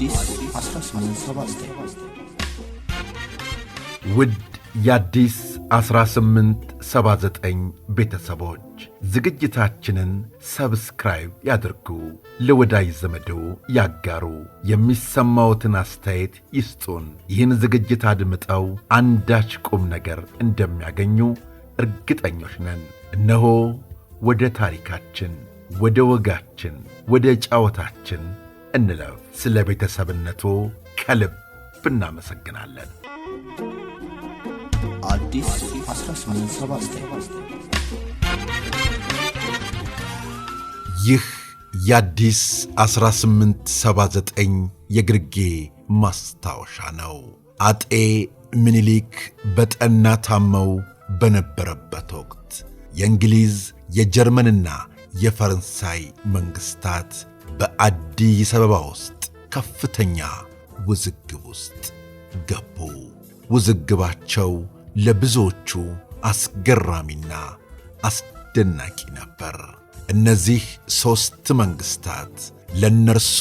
አዲስ 1879 ውድ የአዲስ 1879 ቤተሰቦች ዝግጅታችንን ሰብስክራይብ ያድርጉ፣ ለወዳጅ ዘመዶ ያጋሩ፣ የሚሰማዎትን አስተያየት ይስጡን። ይህን ዝግጅት አድምጠው አንዳች ቁም ነገር እንደሚያገኙ እርግጠኞች ነን። እነሆ ወደ ታሪካችን፣ ወደ ወጋችን፣ ወደ ጫወታችን እንለፍ። ስለ ቤተሰብነቱ ከልብ እናመሰግናለን። አዲስ 1879 ይህ የአዲስ 1879 የግርጌ ማስታወሻ ነው። አጤ ምኒልክ በጠና ታመው በነበረበት ወቅት የእንግሊዝ የጀርመንና የፈረንሳይ መንግሥታት በአዲስ አበባ ውስጥ ከፍተኛ ውዝግብ ውስጥ ገቡ። ውዝግባቸው ለብዙዎቹ አስገራሚና አስደናቂ ነበር። እነዚህ ሦስት መንግሥታት ለእነርሱ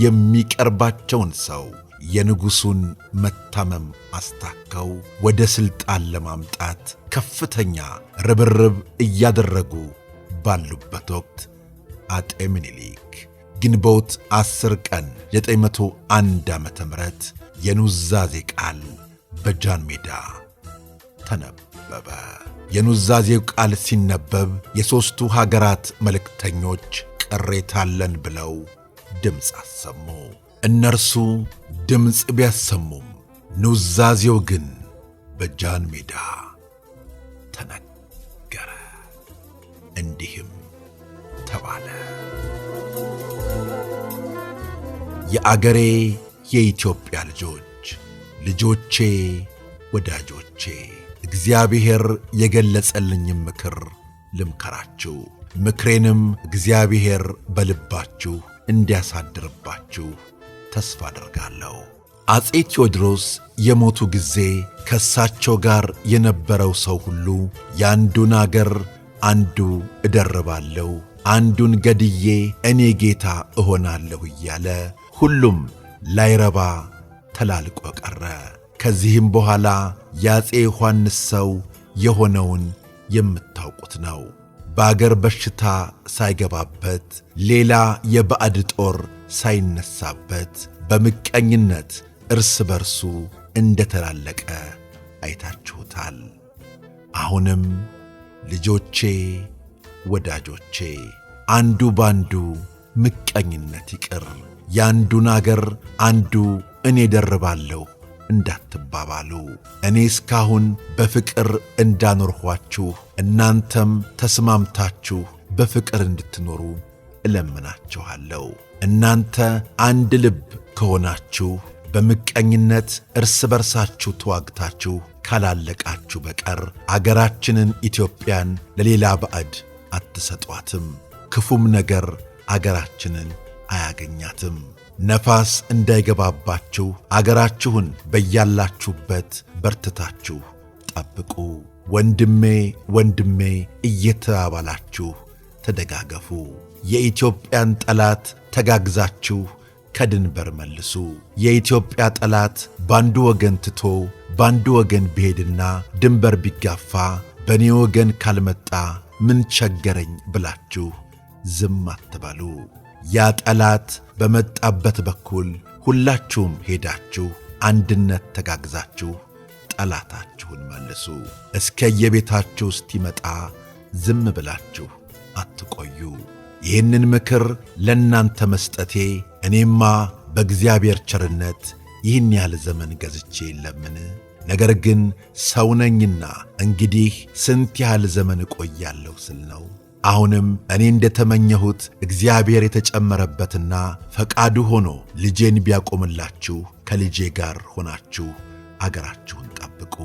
የሚቀርባቸውን ሰው የንጉሡን መታመም አስታከው ወደ ሥልጣን ለማምጣት ከፍተኛ ርብርብ እያደረጉ ባሉበት ወቅት አጤ ምኒልክ ግንቦት 10 ቀን 901 ዓመተ ምህረት የኑዛዜ ቃል በጃን ሜዳ ተነበበ። የኑዛዜው ቃል ሲነበብ የሦስቱ ሀገራት መልእክተኞች ቅሬታ አለን ብለው ድምፅ አሰሙ። እነርሱ ድምፅ ቢያሰሙም ኑዛዜው ግን በጃን ሜዳ ተነገረ። እንዲህም ተባለ። የአገሬ የኢትዮጵያ ልጆች፣ ልጆቼ፣ ወዳጆቼ፣ እግዚአብሔር የገለጸልኝም ምክር ልምከራችሁ። ምክሬንም እግዚአብሔር በልባችሁ እንዲያሳድርባችሁ ተስፋ አደርጋለሁ። አፄ ቴዎድሮስ የሞቱ ጊዜ ከእሳቸው ጋር የነበረው ሰው ሁሉ የአንዱን አገር አንዱ እደርባለሁ፣ አንዱን ገድዬ እኔ ጌታ እሆናለሁ እያለ ሁሉም ላይረባ ተላልቆ ቀረ። ከዚህም በኋላ የአፄ ዮሐንስ ሰው የሆነውን የምታውቁት ነው። በአገር በሽታ ሳይገባበት፣ ሌላ የባዕድ ጦር ሳይነሳበት በምቀኝነት እርስ በርሱ እንደ ተላለቀ አይታችሁታል። አሁንም ልጆቼ፣ ወዳጆቼ፣ አንዱ ባንዱ ምቀኝነት ይቅር፣ የአንዱን አገር አንዱ እኔ ደርባለሁ እንዳትባባሉ። እኔ እስካሁን በፍቅር እንዳኖርኋችሁ እናንተም ተስማምታችሁ በፍቅር እንድትኖሩ እለምናችኋለሁ። እናንተ አንድ ልብ ከሆናችሁ በምቀኝነት እርስ በርሳችሁ ተዋግታችሁ ካላለቃችሁ በቀር አገራችንን ኢትዮጵያን ለሌላ ባዕድ አትሰጧትም። ክፉም ነገር አገራችንን አያገኛትም። ነፋስ እንዳይገባባችሁ አገራችሁን በያላችሁበት በርትታችሁ ጠብቁ። ወንድሜ ወንድሜ እየተባባላችሁ ተደጋገፉ። የኢትዮጵያን ጠላት ተጋግዛችሁ ከድንበር መልሱ። የኢትዮጵያ ጠላት ባንዱ ወገን ትቶ ባንዱ ወገን ቢሄድና ድንበር ቢጋፋ በእኔ ወገን ካልመጣ ምን ቸገረኝ ብላችሁ ዝም አትበሉ። ያ ጠላት በመጣበት በኩል ሁላችሁም ሄዳችሁ አንድነት ተጋግዛችሁ ጠላታችሁን መልሱ። እስከ የቤታችሁ እስኪመጣ ዝም ብላችሁ አትቆዩ። ይህንን ምክር ለእናንተ መስጠቴ እኔማ በእግዚአብሔር ቸርነት ይህን ያህል ዘመን ገዝቼ የለምን? ነገር ግን ሰው ነኝና እንግዲህ ስንት ያህል ዘመን እቆያለሁ ስል ነው። አሁንም እኔ እንደተመኘሁት እግዚአብሔር የተጨመረበትና ፈቃዱ ሆኖ ልጄን ቢያቆምላችሁ ከልጄ ጋር ሆናችሁ አገራችሁን ጠብቁ።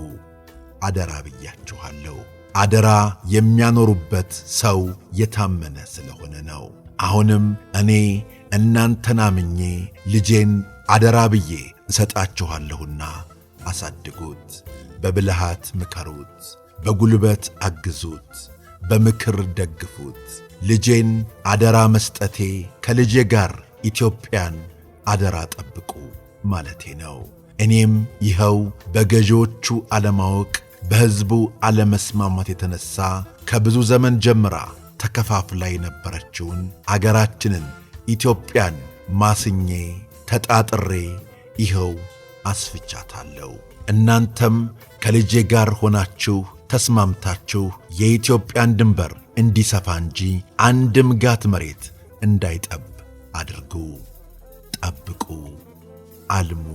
አደራ ብያችኋለሁ። አደራ የሚያኖሩበት ሰው የታመነ ስለሆነ ነው። አሁንም እኔ እናንተን አምኜ ልጄን አደራ ብዬ እሰጣችኋለሁና አሳድጉት፣ በብልሃት ምከሩት፣ በጉልበት አግዙት፣ በምክር ደግፉት። ልጄን አደራ መስጠቴ ከልጄ ጋር ኢትዮጵያን አደራ ጠብቁ ማለቴ ነው። እኔም ይኸው በገዢዎቹ አለማወቅ በሕዝቡ አለመስማማት የተነሳ ከብዙ ዘመን ጀምራ ተከፋፍላ የነበረችውን አገራችንን ኢትዮጵያን ማስኜ ተጣጥሬ ይኸው አስፍቻታለሁ። እናንተም ከልጄ ጋር ሆናችሁ ተስማምታችሁ የኢትዮጵያን ድንበር እንዲሰፋ እንጂ አንድም ጋት መሬት እንዳይጠብ አድርጉ። ጠብቁ፣ አልሙ።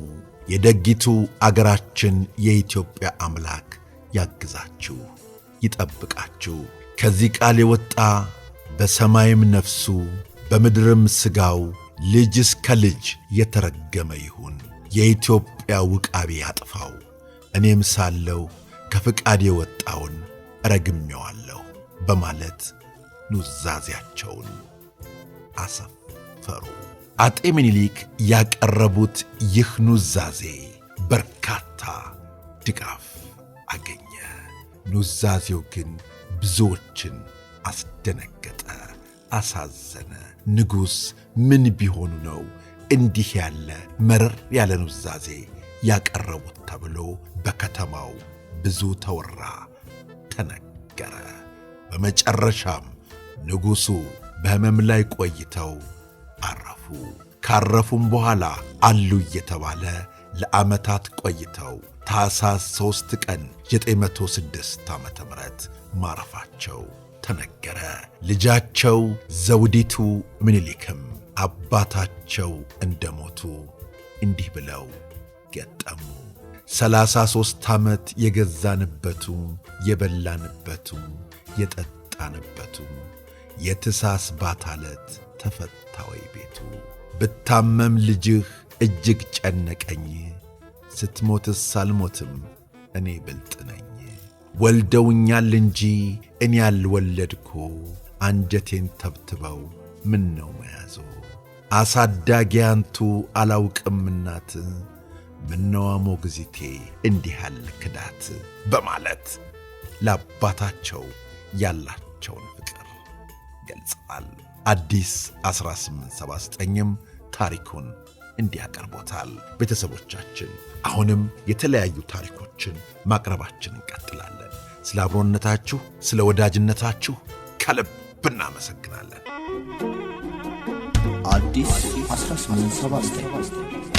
የደጊቱ አገራችን የኢትዮጵያ አምላክ ያግዛችሁ፣ ይጠብቃችሁ። ከዚህ ቃል የወጣ በሰማይም ነፍሱ በምድርም ሥጋው ልጅ እስከ ልጅ የተረገመ ይሁን። የኢትዮጵያ ውቃቤ ያጥፋው። እኔም ሳለሁ ከፍቃድ የወጣውን ረግሜዋለሁ በማለት ኑዛዜያቸውን አሰፈሩ። አጤ ምኒልክ ያቀረቡት ይህ ኑዛዜ በርካታ ድጋፍ አገኘ። ኑዛዜው ግን ብዙዎችን አስደነገጠ፣ አሳዘነ። ንጉሥ ምን ቢሆኑ ነው እንዲህ ያለ መረር ያለ ኑዛዜ ያቀረቡት ተብሎ በከተማው ብዙ ተወራ፣ ተነገረ። በመጨረሻም ንጉሡ በሕመም ላይ ቆይተው አረፉ። ካረፉም በኋላ አሉ እየተባለ ለዓመታት ቆይተው ታኅሳስ 3 ቀን 906 ዓመተ ምህረት ማረፋቸው ተነገረ። ልጃቸው ዘውዲቱ ምኒልክም አባታቸው እንደሞቱ እንዲህ ብለው ገጠሙ። 33 ዓመት የገዛንበቱ የበላንበቱ የጠጣንበቱ የትሳስ ባታለት ተፈታ ወይ ቤቱ። ብታመም ልጅህ እጅግ ጨነቀኝ፣ ስትሞትስ አልሞትም እኔ ብልጥ ነኝ። ወልደውኛል እንጂ እኔ ያልወለድኩ አንጀቴን ተብትበው ምን ነው መያዞ። አሳዳጊ አንቱ አላውቅም እናት፣ ምነዋ ሞግዚቴ እንዲህ ያለ ክዳት በማለት ለአባታቸው ያላቸውን ፍቅር ገልጸዋል። አዲስ 1879ም ታሪኩን እንዲያቀርቦታል። ቤተሰቦቻችን አሁንም የተለያዩ ታሪኮችን ማቅረባችን እንቀጥላለን። ስለ አብሮነታችሁ፣ ስለ ወዳጅነታችሁ ከልብ እናመሰግናለን። አዲስ 1879